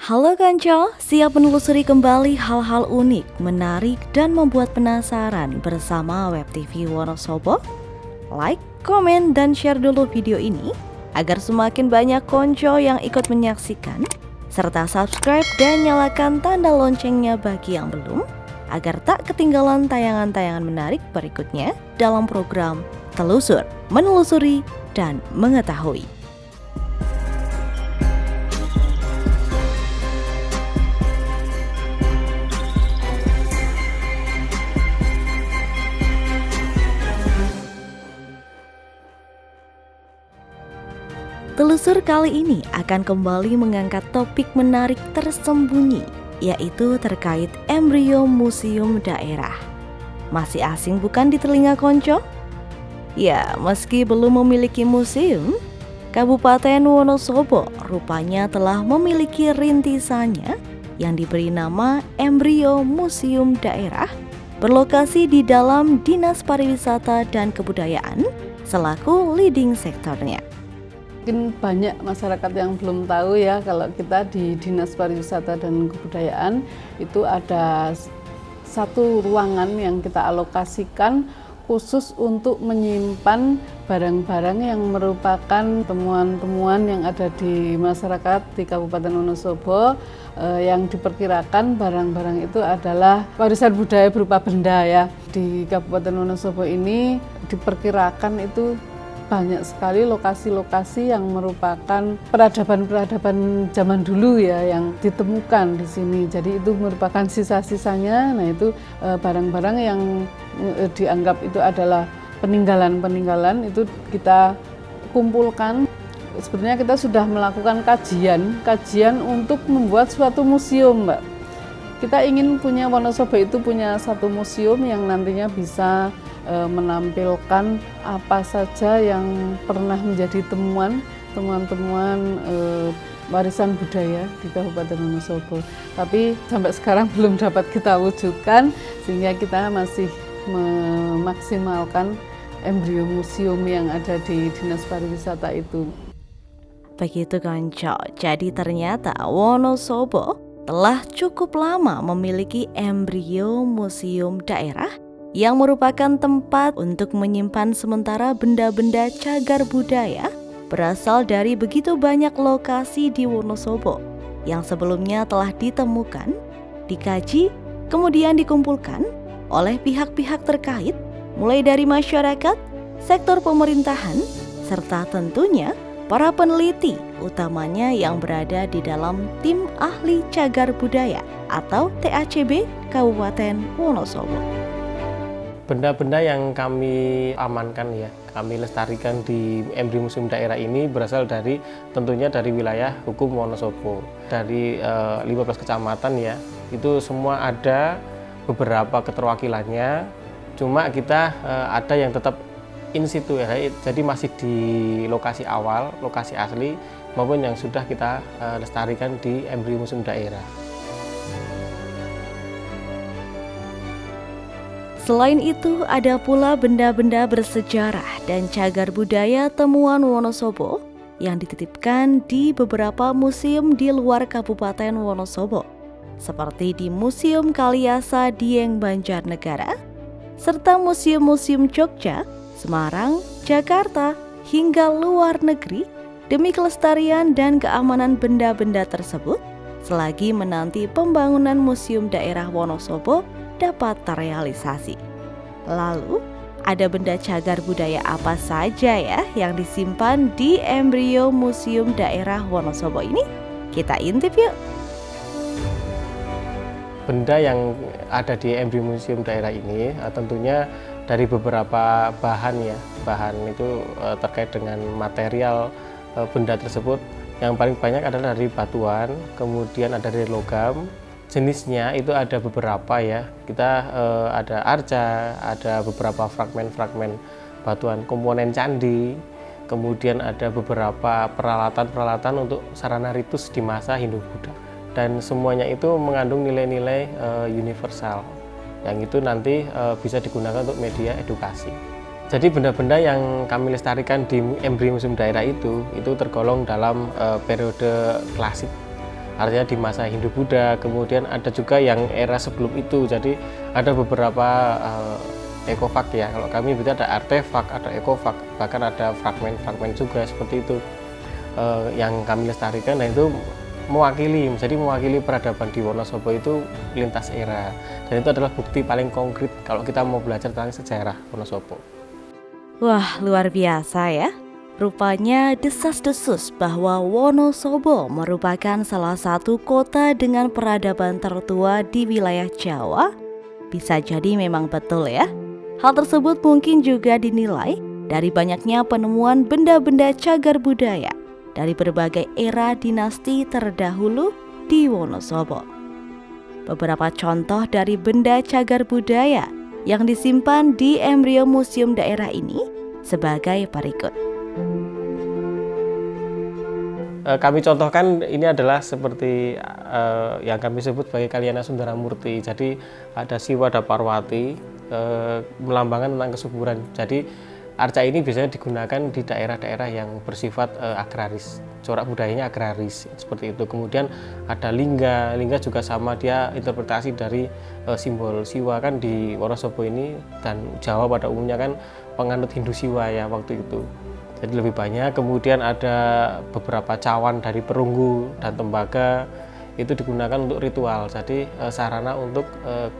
Halo Kanco, siap menelusuri kembali hal-hal unik, menarik, dan membuat penasaran bersama Web TV Wonosobo? Like, komen, dan share dulu video ini agar semakin banyak konco yang ikut menyaksikan, serta subscribe dan nyalakan tanda loncengnya bagi yang belum, agar tak ketinggalan tayangan-tayangan menarik berikutnya dalam program Telusur, Menelusuri, dan Mengetahui. Telusur kali ini akan kembali mengangkat topik menarik tersembunyi, yaitu terkait embrio museum daerah. Masih asing bukan di telinga konco? Ya, meski belum memiliki museum, Kabupaten Wonosobo rupanya telah memiliki rintisannya yang diberi nama embrio museum daerah, berlokasi di dalam Dinas Pariwisata dan Kebudayaan selaku leading sektornya. Mungkin banyak masyarakat yang belum tahu ya, kalau kita di Dinas Pariwisata dan Kebudayaan itu ada satu ruangan yang kita alokasikan khusus untuk menyimpan barang-barang yang merupakan temuan-temuan yang ada di masyarakat di Kabupaten Wonosobo, yang diperkirakan barang-barang itu adalah warisan budaya berupa benda ya. Di Kabupaten Wonosobo ini diperkirakan itu banyak sekali lokasi-lokasi yang merupakan peradaban-peradaban zaman dulu ya yang ditemukan di sini. Jadi itu merupakan sisa-sisanya. Nah, itu barang-barang yang dianggap itu adalah peninggalan-peninggalan itu kita kumpulkan. Sebenarnya kita sudah melakukan kajian untuk membuat suatu museum, Mbak. Kita ingin punya Wonosobo itu punya satu museum yang nantinya bisa menampilkan apa saja yang pernah menjadi temuan-temuan warisan budaya di Kabupaten Wonosobo. Tapi sampai sekarang belum dapat kita wujudkan, sehingga kita masih memaksimalkan embrio museum yang ada di Dinas Pariwisata itu. Begitu Konco, jadi ternyata Wonosobo telah cukup lama memiliki embrio museum daerah yang merupakan tempat untuk menyimpan sementara benda-benda cagar budaya berasal dari begitu banyak lokasi di Wonosobo yang sebelumnya telah ditemukan, dikaji, kemudian dikumpulkan oleh pihak-pihak terkait mulai dari masyarakat, sektor pemerintahan, serta tentunya para peneliti utamanya yang berada di dalam tim ahli cagar budaya atau TACB Kabupaten Wonosobo. Benda-benda yang kami amankan ya, kami lestarikan di embrio museum daerah ini berasal dari tentunya dari wilayah hukum Wonosobo. Dari 15 kecamatan ya, itu semua ada beberapa keterwakilannya, cuma kita ada yang tetap in situ ya, jadi masih di lokasi awal, lokasi asli maupun yang sudah kita lestarikan di embrio museum daerah. Selain itu, ada pula benda-benda bersejarah dan cagar budaya temuan Wonosobo yang dititipkan di beberapa museum di luar Kabupaten Wonosobo, seperti di Museum Kaliasa Dieng Banjarnegara, serta museum-museum Jogja, Semarang, Jakarta, hingga luar negeri demi kelestarian dan keamanan benda-benda tersebut selagi menanti pembangunan Museum Daerah Wonosobo dapat terrealisasi. Lalu, ada benda cagar budaya apa saja ya yang disimpan di embrio Museum Daerah Wonosobo ini? Kita intip yuk. Benda yang ada di embrio museum daerah ini tentunya dari beberapa bahan ya. Bahan itu terkait dengan material benda tersebut. Yang paling banyak adalah dari batuan, kemudian ada dari logam. Jenisnya itu ada beberapa ya, kita ada arca, ada beberapa fragmen-fragmen batuan komponen candi, kemudian ada beberapa peralatan-peralatan untuk sarana ritus di masa Hindu-Buddha, dan semuanya itu mengandung nilai-nilai universal yang itu nanti bisa digunakan untuk media edukasi. Jadi benda-benda yang kami lestarikan di embrio museum daerah itu tergolong dalam periode klasik artinya di masa Hindu-Buddha. Kemudian ada juga yang era sebelum itu, jadi ada beberapa ekofak ya. Kalau kami berarti ada artefak, ada ekofak, bahkan ada fragmen-fragmen juga seperti itu yang kami lestarikan. Nah itu mewakili peradaban di Wonosobo itu lintas era, dan itu adalah bukti paling konkret kalau kita mau belajar tentang sejarah Wonosobo. Wah, luar biasa ya. Rupanya desas-desus bahwa Wonosobo merupakan salah satu kota dengan peradaban tertua di wilayah Jawa bisa jadi memang betul ya. Hal tersebut mungkin juga dinilai dari banyaknya penemuan benda-benda cagar budaya dari berbagai era dinasti terdahulu di Wonosobo. Beberapa contoh dari benda cagar budaya yang disimpan di embrio museum daerah ini sebagai berikut. Kami contohkan ini adalah seperti yang kami sebut sebagai Kalyana Sundaramurti. Jadi ada Siwa dan Parwati melambangkan tentang kesuburan. Jadi arca ini biasanya digunakan di daerah-daerah yang bersifat agraris, corak budayanya agraris seperti itu. Kemudian ada lingga juga sama, dia interpretasi dari simbol Siwa kan di Wonosobo ini, dan Jawa pada umumnya kan penganut Hindu Siwa ya waktu itu. Jadi lebih banyak. Kemudian ada beberapa cawan dari perunggu dan tembaga, itu digunakan untuk ritual. Jadi sarana untuk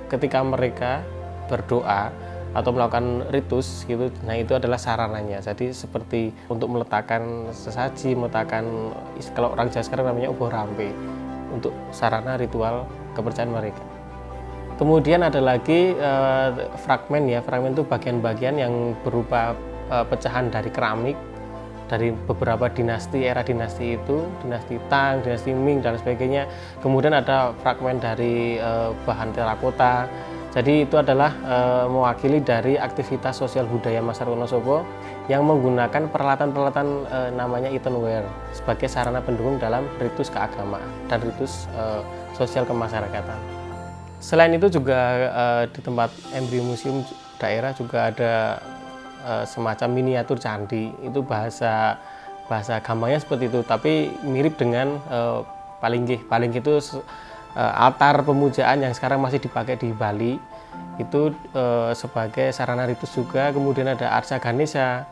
ketika mereka berdoa atau melakukan ritus gitu, nah itu adalah sarananya. Jadi seperti untuk meletakkan sesaji, meletakkan, kalau orang Jawa sekarang namanya ubo rampe, untuk sarana ritual kepercayaan mereka. Kemudian ada lagi fragmen ya, fragmen itu bagian-bagian yang berupa pecahan dari keramik dari beberapa dinasti, era dinasti itu, dinasti Tang, dinasti Ming dan sebagainya. Kemudian ada fragmen dari bahan terakota. Jadi itu adalah mewakili dari aktivitas sosial budaya masyarakat Wonosobo yang menggunakan peralatan-peralatan namanya earthenware sebagai sarana pendukung dalam ritus keagamaan dan ritus sosial kemasyarakatan. Selain itu juga di tempat embrio museum daerah juga ada semacam miniatur candi. Itu bahasa gampangnya seperti itu, tapi mirip dengan palinggih. Palinggih itu altar pemujaan yang sekarang masih dipakai di Bali, itu sebagai sarana ritus juga. Kemudian ada arca Ganesha,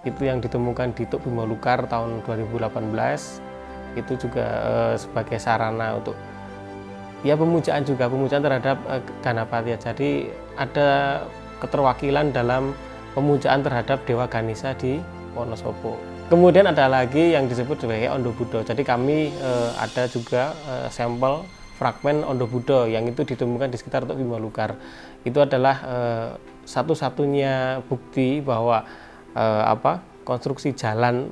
itu yang ditemukan di Tuk Bimolukar tahun 2018, itu juga sebagai sarana untuk ya pemujaan juga, pemujaan terhadap Ganapati. Jadi ada keterwakilan dalam pemujaan terhadap Dewa Ganesha di Wonosobo. Kemudian ada lagi yang disebut sebagai Ondo Buddha. Jadi kami ada juga sampel fragmen Ondo Buddha yang itu ditemukan di sekitar Tuk Bimolukar. Itu adalah satu-satunya bukti bahwa konstruksi jalan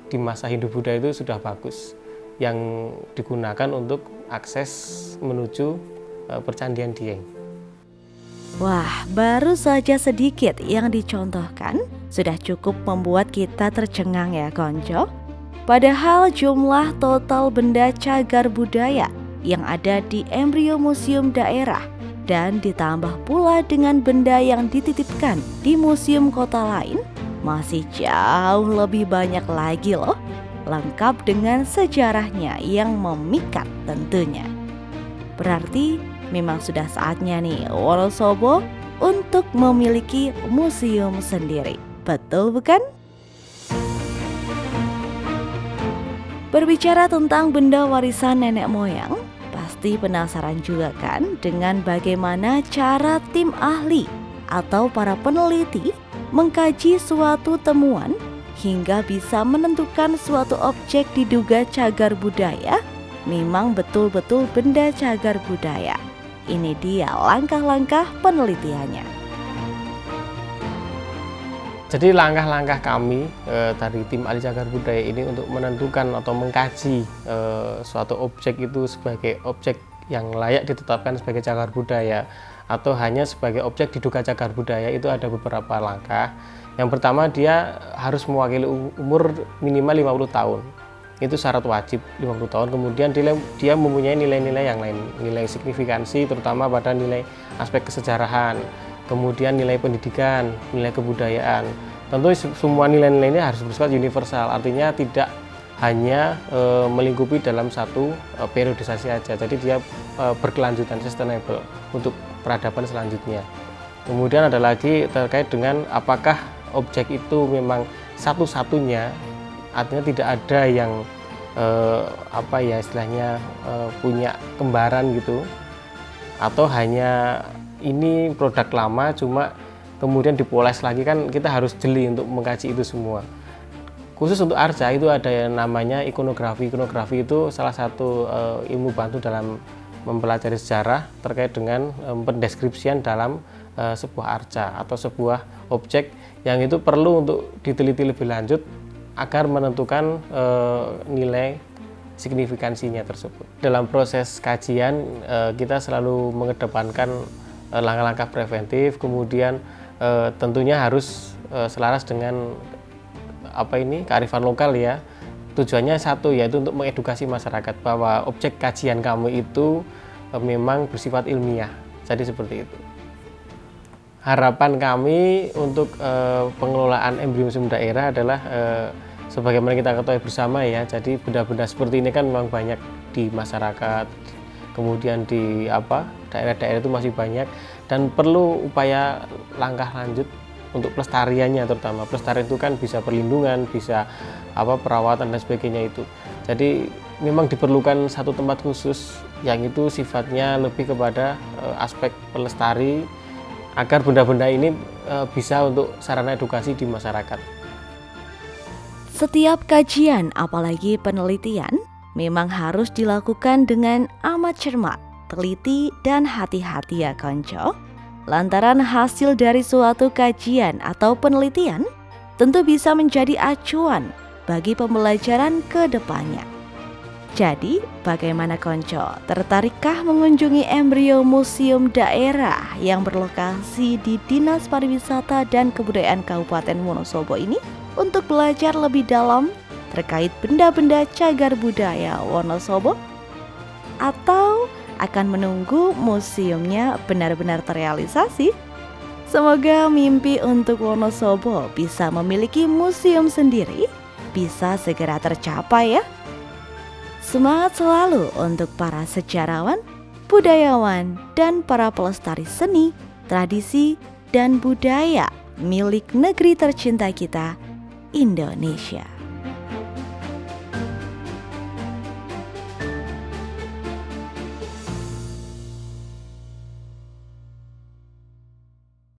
di masa Hindu-Buddha itu sudah bagus, yang digunakan untuk akses menuju percandian Dieng. Wah, baru saja sedikit yang dicontohkan sudah cukup membuat kita tercengang ya konco. Padahal jumlah total benda cagar budaya yang ada di embrio museum daerah dan ditambah pula dengan benda yang dititipkan di museum kota lain masih jauh lebih banyak lagi loh. Lengkap dengan sejarahnya yang memikat tentunya. Berarti memang sudah saatnya nih Wonosobo untuk memiliki museum sendiri. Betul bukan? Berbicara tentang benda warisan nenek moyang, pasti penasaran juga kan dengan bagaimana cara tim ahli atau para peneliti mengkaji suatu temuan hingga bisa menentukan suatu objek diduga cagar budaya memang betul-betul benda cagar budaya. Ini dia langkah-langkah penelitiannya. Jadi langkah-langkah kami dari tim ahli cagar budaya ini untuk menentukan atau mengkaji suatu objek itu sebagai objek yang layak ditetapkan sebagai cagar budaya atau hanya sebagai objek diduga cagar budaya, itu ada beberapa langkah. Yang pertama, dia harus mewakili umur minimal 50 tahun. Itu syarat wajib 50 tahun. Kemudian dia mempunyai nilai-nilai yang lain, nilai signifikansi terutama pada nilai aspek kesejarahan, kemudian nilai pendidikan, nilai kebudayaan. Tentu semua nilai-nilai ini harus bersifat universal, artinya tidak hanya melingkupi dalam satu periodisasi aja. Jadi dia berkelanjutan, sustainable untuk peradaban selanjutnya. Kemudian ada lagi terkait dengan apakah objek itu memang satu-satunya, artinya tidak ada yang istilahnya punya kembaran gitu, atau hanya ini produk lama cuma kemudian dipoles lagi. Kan kita harus jeli untuk mengkaji itu semua. Khusus untuk arca itu ada yang namanya ikonografi. Ikonografi itu salah satu ilmu bantu dalam mempelajari sejarah terkait dengan pendeskripsian dalam sebuah arca atau sebuah objek yang itu perlu untuk diteliti lebih lanjut agar menentukan nilai signifikansinya tersebut. Dalam proses kajian kita selalu mengedepankan langkah-langkah preventif, kemudian tentunya harus selaras dengan kearifan lokal ya. Tujuannya satu, yaitu untuk mengedukasi masyarakat bahwa objek kajian kamu itu memang bersifat ilmiah. Jadi seperti itu. Harapan kami untuk pengelolaan embrio museum daerah adalah sebagaimana kita ketahui bersama ya. Jadi benda-benda seperti ini kan memang banyak di masyarakat. Kemudian di daerah-daerah itu masih banyak dan perlu upaya langkah lanjut untuk pelestariannya, terutama pelestarian itu kan bisa perlindungan, bisa perawatan dan sebagainya itu. Jadi memang diperlukan satu tempat khusus yang itu sifatnya lebih kepada aspek pelestari agar benda-benda ini bisa untuk sarana edukasi di masyarakat. Setiap kajian apalagi penelitian memang harus dilakukan dengan amat cermat, teliti dan hati-hati ya konco. Lantaran hasil dari suatu kajian atau penelitian tentu bisa menjadi acuan bagi pembelajaran ke depannya. Jadi, bagaimana konco? Tertarikkah mengunjungi embrio museum daerah yang berlokasi di Dinas Pariwisata dan Kebudayaan Kabupaten Wonosobo ini untuk belajar lebih dalam terkait benda-benda cagar budaya Wonosobo? Atau akan menunggu museumnya benar-benar terrealisasi? Semoga mimpi untuk Wonosobo bisa memiliki museum sendiri bisa segera tercapai ya. Semangat selalu untuk para sejarawan, budayawan, dan para pelestari seni, tradisi, dan budaya milik negeri tercinta kita, Indonesia.